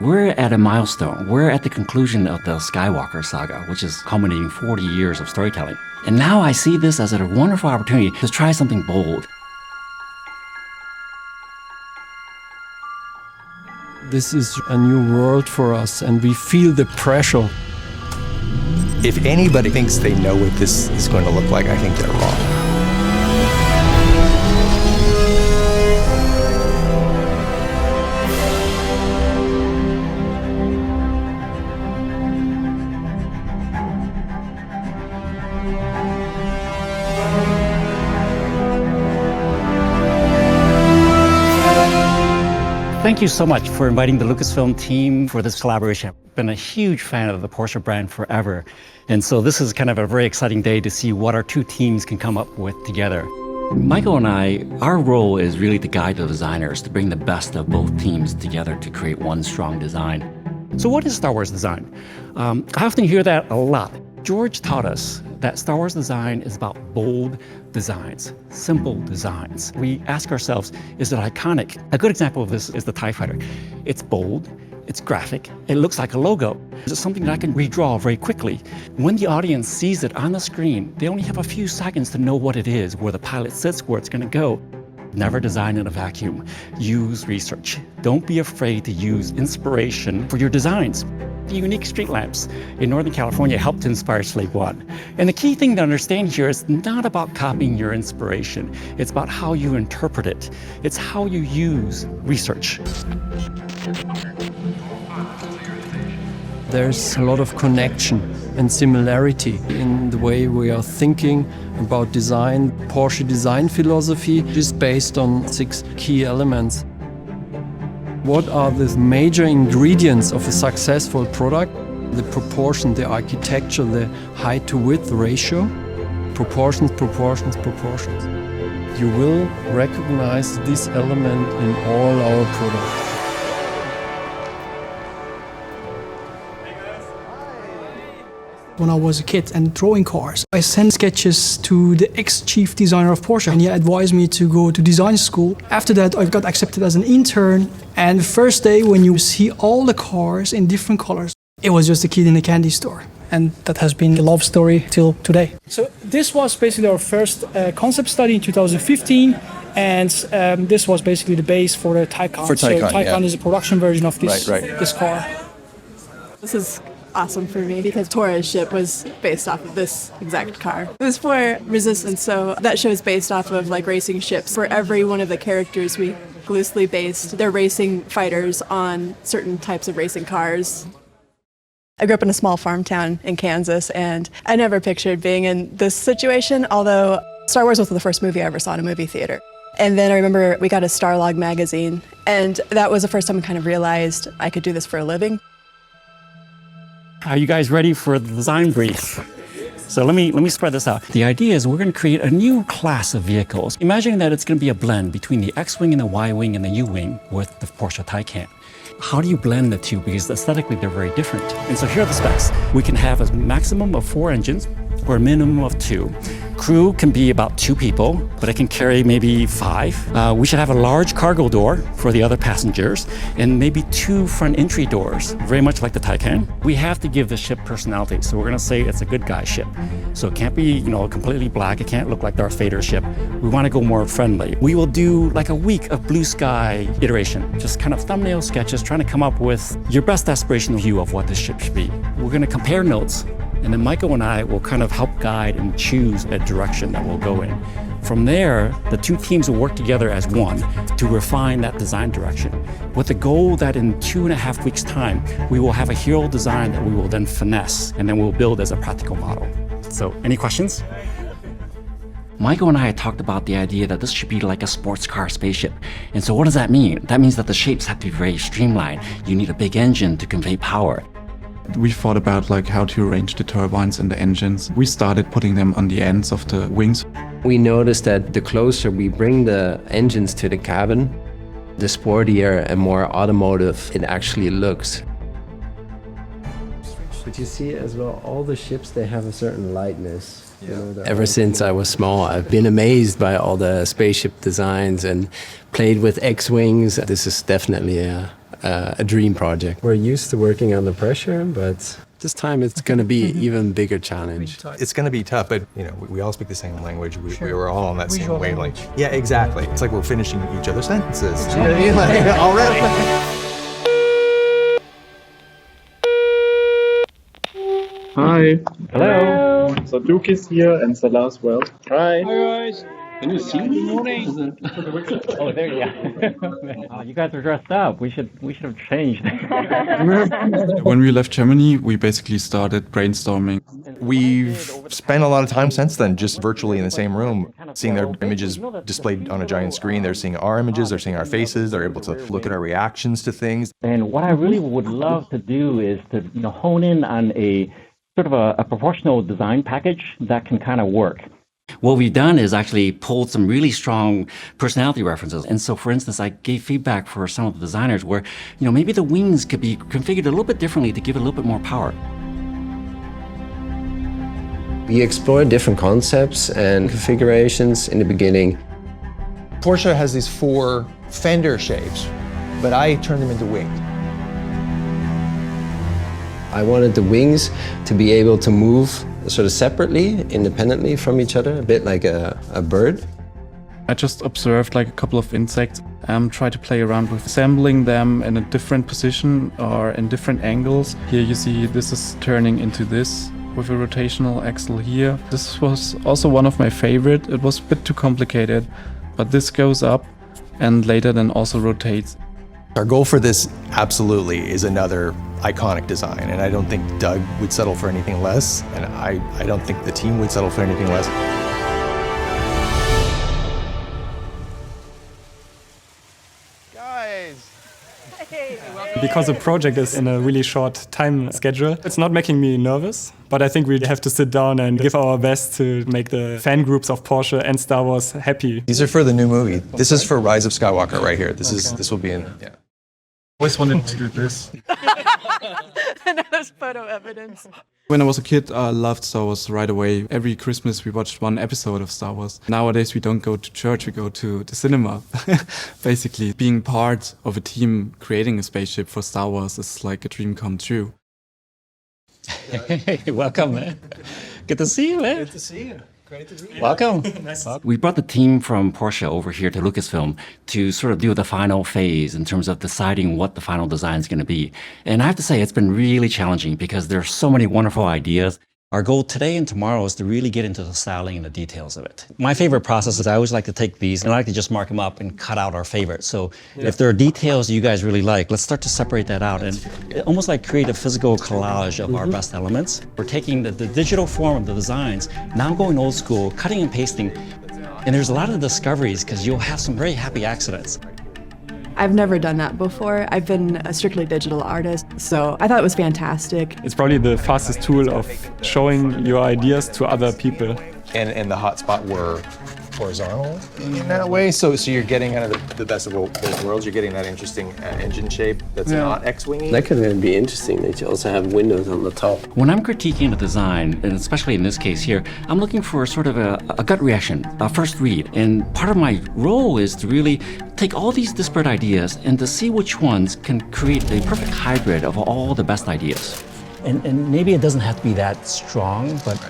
We're at a milestone. We're at the conclusion of the Skywalker saga, which is culminating 40 years of storytelling. And now I see this as a wonderful opportunity to try something bold. This is a new world for us, and we feel the pressure. If anybody thinks they know what this is going to look like, I think they're wrong. Thank you so much for inviting the Lucasfilm team for this collaboration. I've been a huge fan of the Porsche brand forever. And so this is kind of a very exciting day to see what our two teams can come up with together. Michael and I, our role is really to guide the designers to bring the best of both teams together to create one strong design. So what is Star Wars design? I often hear that a lot. George taught us that Star Wars design is about bold designs, simple designs. We ask ourselves, is it iconic? A good example of this is the TIE Fighter. It's bold, it's graphic, it looks like a logo. It's something that I can redraw very quickly. When the audience sees it on the screen, they only have a few seconds to know what it is, where the pilot sits, where it's going to go. Never design in a vacuum. Use research. Don't be afraid to use inspiration for your designs. The unique street lamps in Northern California helped to inspire Slave One. And the key thing to understand here is not about copying your inspiration. It's about how you interpret it. It's how you use research. There's a lot of connection and similarity in the way we are thinking about design. Porsche design philosophy is based on 6 key elements. What are the major ingredients of a successful product? The proportion, the architecture, the height to width ratio. Proportions, proportions, proportions. You will recognize this element in all our products. When I was a kid and drawing cars, I sent sketches to the ex-chief designer of Porsche, and he advised me to go to design school. After that, I got accepted as an intern, and the first day when you see all the cars in different colors, it was just a kid in a candy store. And that has been a love story till today. So this was basically our first concept study in 2015, and this was basically the base for the Taycan. For Taycan, so Taycan is a production version of this, this car. This is awesome for me because Torres ship was based off of this exact car. It was for Resistance, so that show is based off of like racing ships. For every one of the characters, we loosely based their racing fighters on certain types of racing cars. I grew up in a small farm town in Kansas, and I never pictured being in this situation, although Star Wars was the first movie I ever saw in a movie theater. And then I remember we got a Starlog magazine, and that was the first time I kind of realized I could do this for a living. Are you guys ready for the design brief? So let me spread this out. The idea is we're going to create a new class of vehicles. Imagine that it's going to be a blend between the X-Wing and the Y-Wing and the U-Wing with the Porsche Taycan. How do you blend the two? Because aesthetically they're very different. And so here are the specs. We can have a maximum of 4 engines or a minimum of 2. Crew can be about 2 people, but it can carry maybe 5. We should have a large cargo door for the other passengers and maybe 2 front entry doors, very much like the Taycan. We have to give the ship personality, so we're going to say it's a good guy ship. So it can't be, completely black. It can't look like Darth Vader's ship. We want to go more friendly. We will do like a week of blue sky iteration, just kind of thumbnail sketches, trying to come up with your best aspirational view of what this ship should be. We're going to compare notes, and then Michael and I will kind of help guide and choose a direction that we'll go in. From there, the two teams will work together as one to refine that design direction, with the goal that in 2.5 weeks' time, we will have a hero design that we will then finesse, and then we'll build as a practical model. So, any questions? Michael and I had talked about the idea that this should be like a sports car spaceship. And so what does that mean? That means that the shapes have to be very streamlined. You need a big engine to convey power. We thought about how to arrange the turbines and the engines. We started putting them on the ends of the wings. We noticed that the closer we bring the engines to the cabin, the sportier and more automotive it actually looks. But you see as well, all the ships, they have a certain lightness. Ever since I was small, I've been amazed by all the spaceship designs and played with X-Wings. This is definitely a a dream project. We're used to working under pressure, but this time it's going to be an even bigger challenge. It's going to be tough, but we all speak the same language. We were all on that same wavelength. Yeah, exactly. It's like we're finishing each other's sentences. You know what I mean? Like, already. Hi. Hello. So Duke is here and Salah as well. Hi. Hi guys. Can you see me? Oh, there you go. You guys are dressed up. We should have changed. When we left Germany, we basically started brainstorming. We've spent a lot of time since then just virtually in the same room, seeing their images displayed on a giant screen. They're seeing our images, they're seeing our faces, they're able to look at our reactions to things. And what I really would love to do is to hone in on a sort of a proportional design package that can kind of work. What we've done is actually pulled some really strong personality references. And so, for instance, I gave feedback for some of the designers where, maybe the wings could be configured a little bit differently to give it a little bit more power. We explored different concepts and configurations in the beginning. Porsche has these 4 fender shapes, but I turned them into wings. I wanted the wings to be able to move sort of separately, independently from each other, a bit like a bird. I just observed like a couple of insects, try to play around with assembling them in a different position or in different angles. Here you see this is turning into this with a rotational axle here. This was also one of my favorite. It was a bit too complicated, but this goes up and later then also rotates. Our goal for this absolutely is another iconic design, and I don't think Doug would settle for anything less, and I don't think the team would settle for anything less. Because the project is in a really short time schedule, it's not making me nervous, but I think we have to sit down and give our best to make the fan groups of Porsche and Star Wars happy. These are for the new movie. This is for Rise of Skywalker right here. This will be in, yeah. Always wanted to do this. Another photo evidence. When I was a kid, I loved Star Wars right away. Every Christmas we watched one episode of Star Wars. Nowadays we don't go to church, we go to the cinema. Basically, being part of a team creating a spaceship for Star Wars is like a dream come true. Hey, welcome, man. Good to see you, man. Good to see you. Great to meet you. Welcome. We brought the team from Porsche over here to Lucasfilm to sort of do the final phase in terms of deciding what the final design is going to be. And I have to say, it's been really challenging because there are so many wonderful ideas. Our goal today and tomorrow is to really get into the styling and the details of it. My favorite process is I always like to take these and I like to just mark them up and cut out our favorites. So if there are details you guys really like, let's start to separate that out and almost like create a physical collage of our best elements. We're taking the digital form of the designs, now going old school, cutting and pasting. And there's a lot of discoveries because you'll have some very happy accidents. I've never done that before. I've been a strictly digital artist, so I thought it was fantastic. It's probably the fastest tool of showing your ideas to other people. And the hot spot were horizontal in that way, so you're getting kind of the best of both worlds. You're getting that interesting engine shape that's not X-wingy. That could be interesting that you also have windows on the top. When I'm critiquing the design, and especially in this case here, I'm looking for sort of a gut reaction, a first read. And part of my role is to really take all these disparate ideas and to see which ones can create a perfect hybrid of all the best ideas. And maybe it doesn't have to be that strong, but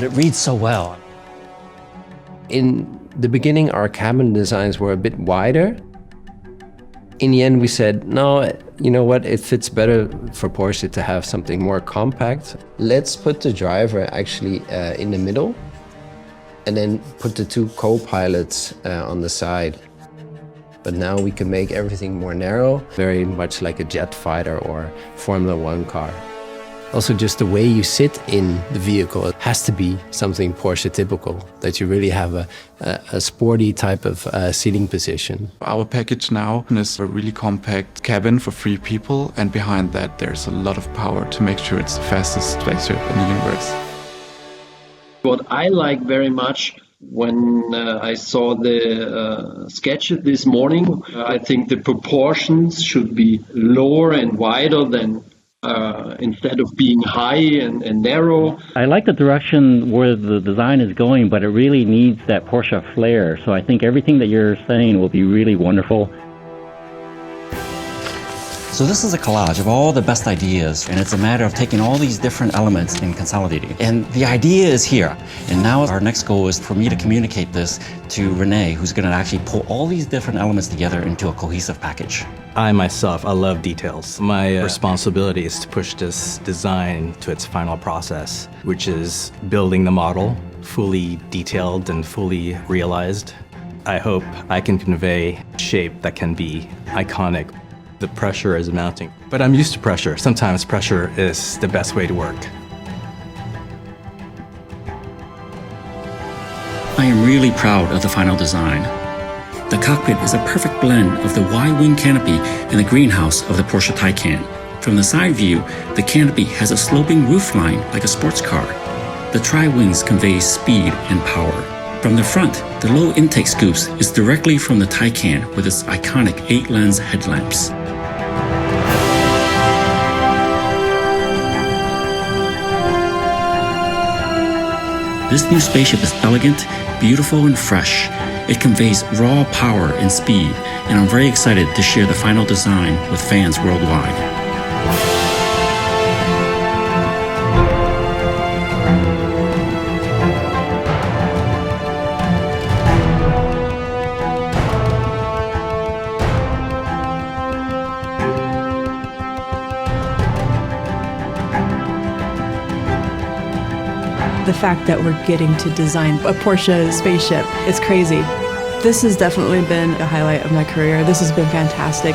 it reads so well. In the beginning, our cabin designs were a bit wider. In the end, we said, no, you know what, it fits better for Porsche to have something more compact. Let's put the driver actually in the middle and then put the 2 co-pilots on the side. But now we can make everything more narrow, very much like a jet fighter or Formula 1 car. Also, just the way you sit in the vehicle, it has to be something Porsche typical, that you really have a sporty type of seating position. Our package now is a really compact cabin for 3 people, and behind that there's a lot of power to make sure it's the fastest spaceship in the universe. What I like very much when I saw the sketches this morning, I think the proportions should be lower and wider than instead of being high and narrow. I like the direction where the design is going, but it really needs that Porsche flair. So I think everything that you're saying will be really wonderful. So this is a collage of all the best ideas, and it's a matter of taking all these different elements and consolidating. And the idea is here. And now our next goal is for me to communicate this to Renee, who's going to actually pull all these different elements together into a cohesive package. I myself, I love details. My responsibility is to push this design to its final process, which is building the model fully detailed and fully realized. I hope I can convey shape that can be iconic. The pressure is mounting, but I'm used to pressure. Sometimes pressure is the best way to work. I am really proud of the final design. The cockpit is a perfect blend of the wide-wing canopy and the greenhouse of the Porsche Taycan. From the side view, the canopy has a sloping roofline like a sports car. The tri-wings convey speed and power. From the front, the low intake scoops is directly from the Taycan with its iconic 8-lens headlamps. This new spaceship is elegant, beautiful, and fresh. It conveys raw power and speed, and I'm very excited to share the final design with fans worldwide. The fact that we're getting to design a Porsche spaceship is crazy. This has definitely been the highlight of my career. This has been fantastic.